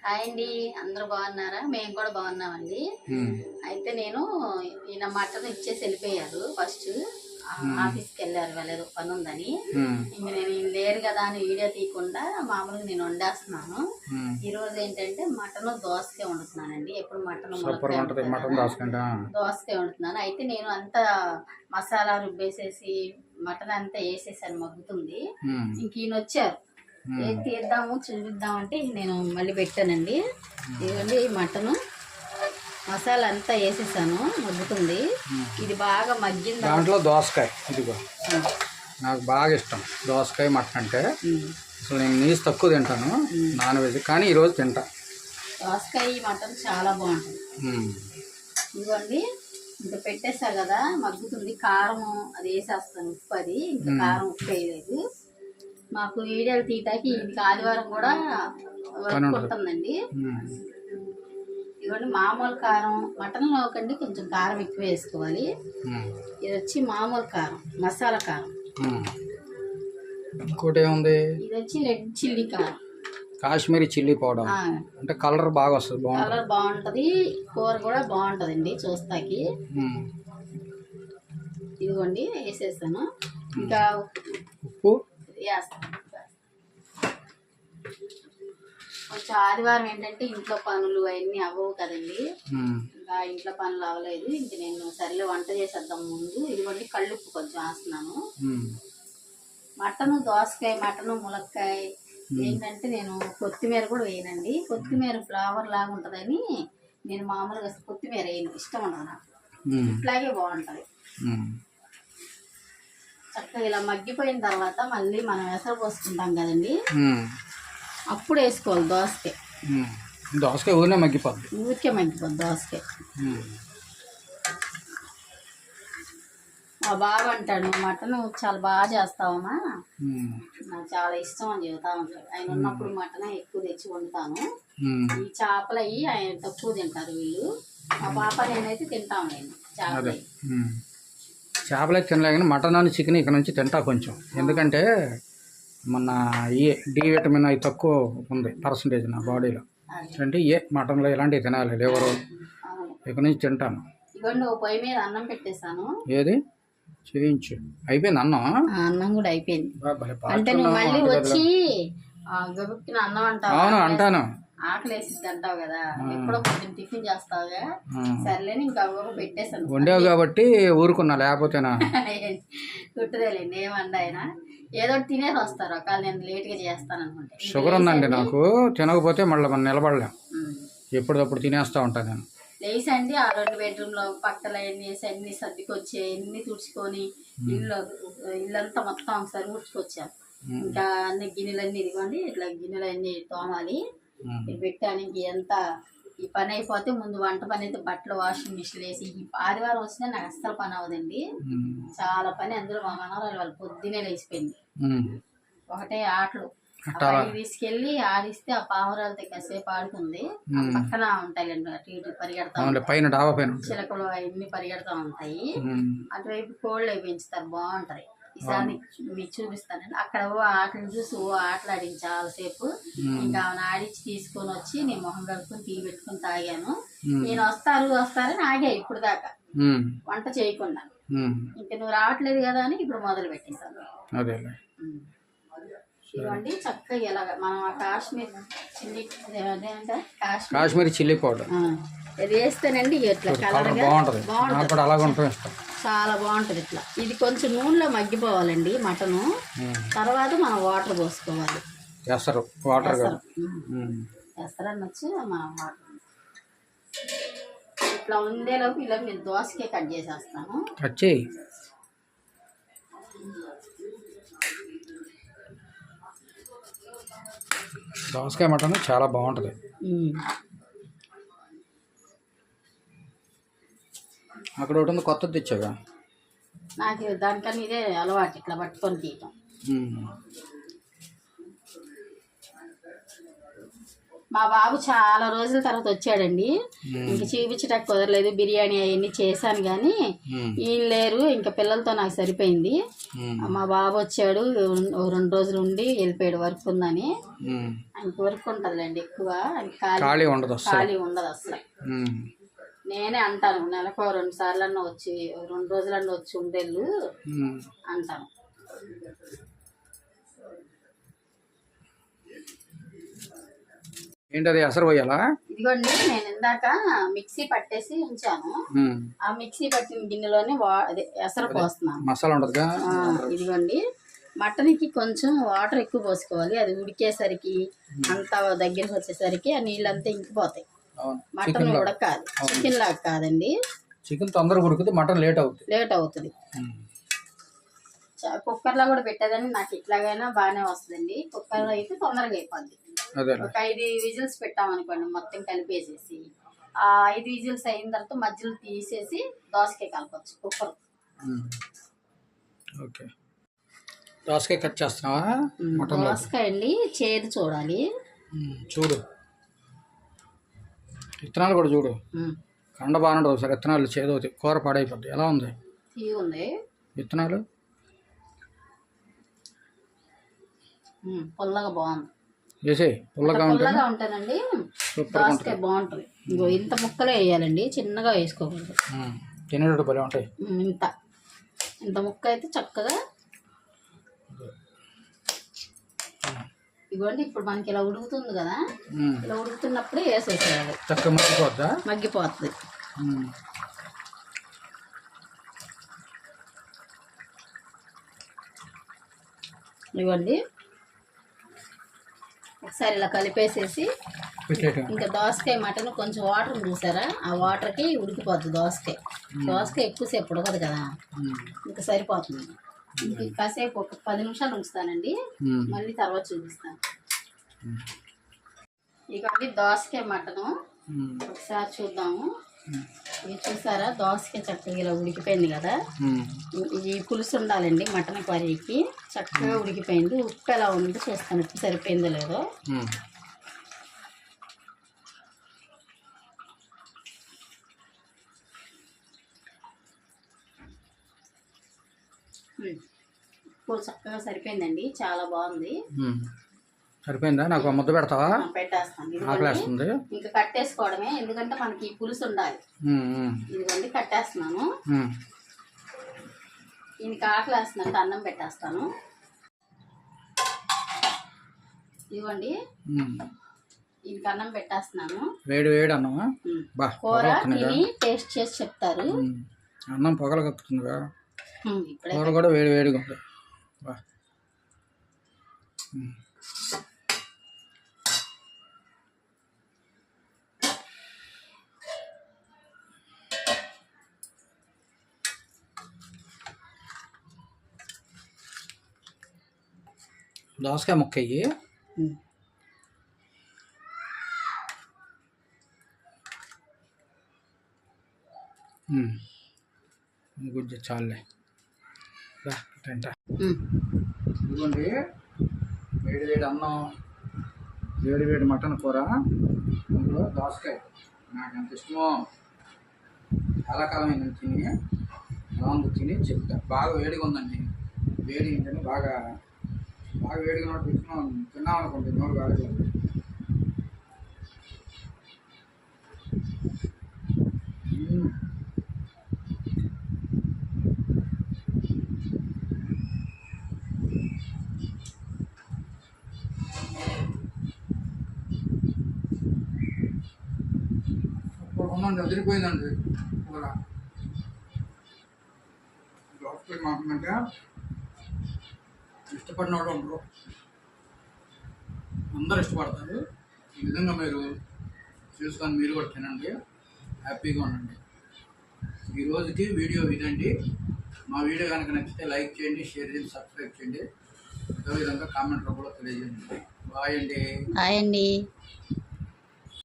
Hi అండి, అందరూ బాగున్నారా? మేము కూడా బాగున్నామండి. అయితే నేను ఈయన మటన్ ఇచ్చేసి వెళ్ళిపోయారు. ఫస్ట్ ఆఫీస్కి వెళ్ళారు, వెళ్ళేది పని ఉందని. ఇంక నేను లేరు కదా అని వీడియో తీయకుండా మామూలుగా నేను వండేస్తున్నాను. ఈ రోజు ఏంటంటే మటన్ దోసకాయ వండుతున్నానండి. ఎప్పుడు మటన్ దోసకాయ వండుతున్నాను. అయితే నేను అంతా మసాలా రుబ్బేసేసి మటన్ అంతా వేసేసాను, మగ్గుతుంది. ఇంక ఈయన వచ్చారు, ఏం తీద్దాము చూపిద్దామంటే నేను మళ్ళీ పెట్టానండి. ఇదిగోండి మటను మసాలా అంతా వేసేసాను, మగ్గుతుంది. ఇది బాగా మగ్గిన దాంట్లో దోసకాయ, ఇదిగో నాకు బాగా ఇష్టం దోసకాయ మటన్ అంటే. అసలు నేను నీసు తక్కువ తింటాను నాన్ వెజ్, కానీ ఈరోజు తింటా. దోసకాయ మటన్ చాలా బాగుంటుంది. ఇదిగోండి ఇంకా పెట్టేసా కదా, మగ్గుతుంది. కారం అది వేసేస్తాను, ఉప్పు అది ఇంకా కారం ఉప్పు వేయలేదు. మాకు వీడియోలు తీయటానికి ఇంక ఆదివారం కూడా వర్క్ ఉంటుందండి. ఇదిగోండి మామూలు కారం, మటన్లో కండి కొంచెం కారం ఎక్కువ వేసుకోవాలి. ఇది వచ్చి మామూలు కారం, మసాలా కారం. ఇంకోటి ఏముంది, ఇది వచ్చి రెడ్ చిల్లీ కారం, కాశ్మీరీ చిల్లీ పౌడర్. అంటే కలర్ బాగా వస్తుంది, కలర్ బాగుంటది, కూర కూడా బాగుంటదండి చూస్తాకి. ఇదిగోండి వేసేస్తాను. ఇంకా ఉప్పు వేస్తాను. కొంచెం ఆదివారం ఏంటంటే ఇంట్లో పనులు అవన్నీ అవ్వవు కదండి, ఇంకా ఇంట్లో పనులు అవ్వలేదు. ఇంక నేను సరిలో వంట చేసేద్దాం ముందు. ఇదిగోండి కళ్ళుప్పు కొంచెం వేస్తున్నాను. మటను దోసకాయ, మటను ములక్కాయ ఏంటంటే నేను కొత్తిమీర కూడా వేయనండి. కొత్తిమీర ఫ్లేవర్ లాగా ఉంటుందని నేను మామూలుగా కొత్తిమీర వేయను, ఇష్టం ఉండదు నాకు. ఇట్లాగే బాగుంటుంది. చక్కగా ఇలా మగ్గిపోయిన తర్వాత మళ్ళీ మనం ఎసరు పోసుకుంటాం కదండి, అప్పుడు వేసుకోవాలి దోసకాయ. దోసకాయ ఊరికే మగ్గిపోద్ది, ఊరికే మగ్గిపోద్ది దోసకాయ. మా బాగా అంటాడు, మటన్ చాలా బాగా చేస్తావమ్మా, నాకు చాలా ఇష్టం అని చెబుతా ఉంటాడు. ఆయన ఉన్నప్పుడు మటన్ ఎక్కువ తెచ్చి వండుతాను. ఈ చేపలు అవి ఆయన తక్కువ తింటారు వీళ్ళు. మా పాప నేనైతే తింటాను. నేను చేపలు అయితే తినలే, కానీ మటన్ అని చికెన్ ఇక్కడ నుంచి తింటా కొంచెం. ఎందుకంటే మొన్న డి విటమిన్ అవి తక్కువ ఉంది పర్సంటేజ్ నా బాడీలో. అంటే మటన్లో ఇలాంటివి తినాలి, లివరు. ఇక్కడ నుంచి తింటాను. ఇవ్వండి, ఓ పొయ్యి మీద అన్నం పెట్టేశాను. ఏది చేయించు, అయిపోయింది అన్నం. అన్నం కూడా అయిపోయింది. అంటే నువ్వు మళ్ళీ వచ్చి గబుక్కిన అన్నం అంటావు. అవును అంటాను, ఆకలి వేసిద్ది అంటావు కదా, ఎప్పుడో కొంచెం టిఫిన్ చేస్తావుగా, సర్లేని ఇంకా పెట్టేశాను. వండావు కాబట్టి ఊరుకున్నా, లేకపోతేనా కుట్టదేలేండి ఏమండి. ఆయన ఏదో తినేసి వస్తారు, ఒకవేళ నేను లేట్గా చేస్తాను అనుకుంటే. షుగర్ ఉందండి నాకు, తినకపోతే మళ్ళీ మనం నిలబడలేం, ఎప్పటికప్పుడు తినేస్తూ ఉంటాను నేను. లేసండి ఆ 2 బెడ్రూమ్లో పక్కల అన్ని సర్దుకొచ్చి అన్ని తుడుచుకొని ఇల్లంతా మొత్తం ఒకసారి ఊడ్చుకొచ్చాను. ఇంకా అన్ని గిన్నెలన్నీ ఇదిగోండి ఇట్లా గిన్నెలన్నీ తోమాలి. పెట్టడానికి ఎంత ఈ పని అయిపోతే ముందు వంట పని అయితే బట్టలు వాషింగ్ మిషన్ వేసి, ఈ ఆదివారం వచ్చినా నాకు అస్సలు పని అవ్వదండి, చాలా పని. అందులో మా మనవరాలు వాళ్ళు పొద్దునే లేచిపోయింది, ఒకటే ఆటలు. తీసుకెళ్ళి ఆడిస్తే ఆ పావురాలతో కాసేపు ఆడుకుంది. పక్కన ఉంటాయండి అటు ఇటు పరిగెడతా, చిలకలు అవన్నీ పరిగెడతా ఉంటాయి. అటువైపు కోళ్ళు అవి పెంచుతారు, బాగుంటాయి. ఈసారి మీకు చూపిస్తానండి. అక్కడ ఆటలు చూసి ఆటలాడింది చాలాసేపు. ఇంకా ఆమెను ఆడించి తీసుకొని వచ్చి నేను మొహం కడుక్కొని టీ పెట్టుకుని తాగాను. నేను వస్తారని ఆగా ఇప్పుడు దాకా వంట చేయకుండా. ఇంకా నువ్వు రావట్లేదు కదా అని ఇప్పుడు మొదలు పెట్టేశాను. ఇవ్వండి చక్కగా ఇలాగ మనం కాశ్మీరీ చిల్లీ పౌడర్ ఇది వేస్తేనండి ఇట్లా కలర్గా బాగుంటుంది, చాలా బాగుంటుంది. ఇట్లా ఇది కొంచెం నూనెలో మగ్గిపోవాలండి మటను. తర్వాత మనం వాటర్ పోసుకోవాలి, ఎసరని వచ్చి మనం వాటర్ ఇట్లా ఉండేలోపు ఇలా మీరు దోసకాయ కట్ చేసేస్తాను. కట్ చేయి. దోసకాయ మటన్ చాలా బాగుంటుంది. అక్కడ ఒకటి ఉంది, కొత్తది తెచ్చాగా. నాకు దానికన్నా ఇదే అలవాటు, ఇట్లా పట్టుకొని తీయటం. మా బాబు చాలా రోజుల తర్వాత వచ్చాడండి. ఇంక చూపించడానికి కుదరలేదు. బిర్యానీ అవన్నీ చేశాను కానీ ఈయన లేరు, ఇంకా పిల్లలతో నాకు సరిపోయింది. మా బాబు వచ్చాడు, 2 రోజులు ఉండి వెళ్ళిపోయాడు. వర్క్ ఉందని. ఇంక వర్క్ ఉంటుందిలేండి ఎక్కువ, ఖాళీ ఉండదు అసలు. నేనే అంటాను, నెలకు 2 సార్లన్నా వచ్చి 2 రోజులన్నా వచ్చి ఉండేళ్ళు అంటాను. ఏంటది ఎసరు పోయాలా? ఇదిగోండి, నేను ఇందాక మిక్సీ పట్టేసి ఉంచాను. ఆ మిక్సీ పట్టిన గిన్నెలోనే అదే ఎసరు పోస్తున్నాను. మసాలా ఉండదుగా. ఇదిగోండి, మటన్కి కొంచెం వాటర్ ఎక్కువ పోసుకోవాలి. అది ఉడికేసరికి అంతా దగ్గరికి వచ్చేసరికి ఆ నీళ్ళంతా ఇంకిపోతాయి. మటన్ ఉడకాలి, చికెన్ లాగా కాదండి. చికెన్ తొందరగా ఉడుకుతుంది, మటన్ లేట్ అవుతుంది. కుక్కర్లో కూడా పెట్టేదని నాకు ఇట్లాగైనా బాగానే వస్తుందండి. కుక్కర్లో అయితే తొందరగా అయిపోద్ది. ఒక 5 విజిల్స్ పెట్టామనుకోండి మొత్తం కలిపేసేసి, ఆ 5 విజిల్స్ అయిన తర్వాత మధ్యలో తీసేసి దోసకాయ కలపచ్చు కుక్కర్. ఓకే, దోసకాయ కట్ చేస్తున్నావా? దోసకాయ అండి చేదు చూడాలి. చూడు, విత్తనాలు కూడా చూడు. కండ బాగానే ఉంటుంది. ఒకసారి విత్తనాలు చేదవుతాయి, కూర పాడైపోద్ది. ఎలా ఉంది? ఉంది విత్తనాలు పుల్లగా బాగుంది. వేసే పుల్లగా ఉంటానండి. దోసకాయ బాగుంటుంది. ఇంకో ఇంత ముక్కలే వేయాలండి, చిన్నగా వేసుకోకూడదు. తినేటట్టు భలే ఉంటాయి. ఇంత ముక్క అయితే చక్కగా. ఇదిగోండి, ఇప్పుడు మనకి ఇలా ఉడుకుతుంది కదా, ఇలా ఉడుకుతున్నప్పుడే వేసేసేయాలి. చక్కగా మగ్గిపోతుంది. ఇవ్వండి, ఒకసారి ఇలా కలిపేసేసి ఇంకా దోసకాయ మటన్ కొంచెం వాటర్ చూసారా, ఆ వాటర్కి ఉడికిపోద్ది దోసకాయ. దోసకాయ ఎక్కువసేపు ఉడకదు కదా, ఇంకా సరిపోతుంది. ఇంక కాసేపు ఒక 10 నిమిషాలు ఉంచుతానండి, మళ్ళీ తర్వాత చూపిస్తాను. ఇదిగోండి దోసకాయ మటను, ఒకసారి చూద్దాము. ఇది చూసారా, దోసకాయ చక్కగా ఇలా ఉడికిపోయింది కదా. ఇది పులుసు ఉండాలండి మటన్ కర్రీకి. చక్కగా ఉడికిపోయింది. ఉప్పు ఎలా ఉందో చూస్తాను, ఉప్పు సరిపోయిందో లేదో. ఉప్పు చక్కగా సరిపోయిందండి, చాలా బాగుంది. సరిపోయిందా? నాకు ముద్ద పెడతావా? పెట్టేస్తాను. ఇంకా కట్టేసుకోవడమే, ఎందుకంటే మనకి పులుసు ఉండాలి. ఇదిగోండి కట్టేస్తున్నాను. ఈయనకి ఆకలి వేస్తుందంటే అన్నం పెట్టేస్తాను. ఇదిగోండి, ఈయనకి అన్నం పెట్టేస్తున్నాను. వేడి వేడి అన్నమా? కూర తిని టేస్ట్ చేసి చెప్తారు. అన్నం పొగలు కక్కుతుందిగా, కూర కూడా వేడి వేడిగా ఉంది. దోసకాయ ముక్క అయ్యి గుజ్జు చాలే తింటా. ఇదిగోండి వేడి వేడి అన్నం, వేడి వేడి మటన్ కూర, అందులో దోసకాయ. నాకు ఎంత ఇష్టమో, చాలా కాలం అయింది తిని. ఎలా ఉంది తిని చెప్తా. బాగా వేడిగా ఉందండి. వేడి ఏంటంటే బాగా వేడిగా ఉన్నట్టు తిన్నాం అనుకోండి, నోరు కాలేదు. ఉందండి, వదిలిపోయిందండి కూర. దోసకాయ మాకంటే ఇష్టపడిన వాళ్ళు ఉండరు, అందరు ఇష్టపడతారు. ఈ విధంగా మీరు చూసుకొని మీరు కూడా తినండి, హ్యాపీగా ఉండండి. ఈ రోజుకి వీడియో ఇదండి. మా వీడియో కనుక నచ్చితే లైక్ చేయండి, షేర్ చేయండి, సబ్స్క్రైబ్ చేయండి. అదేవిధంగా కామెంట్లో కూడా తెలియజేయండి. బాయ్ అండి.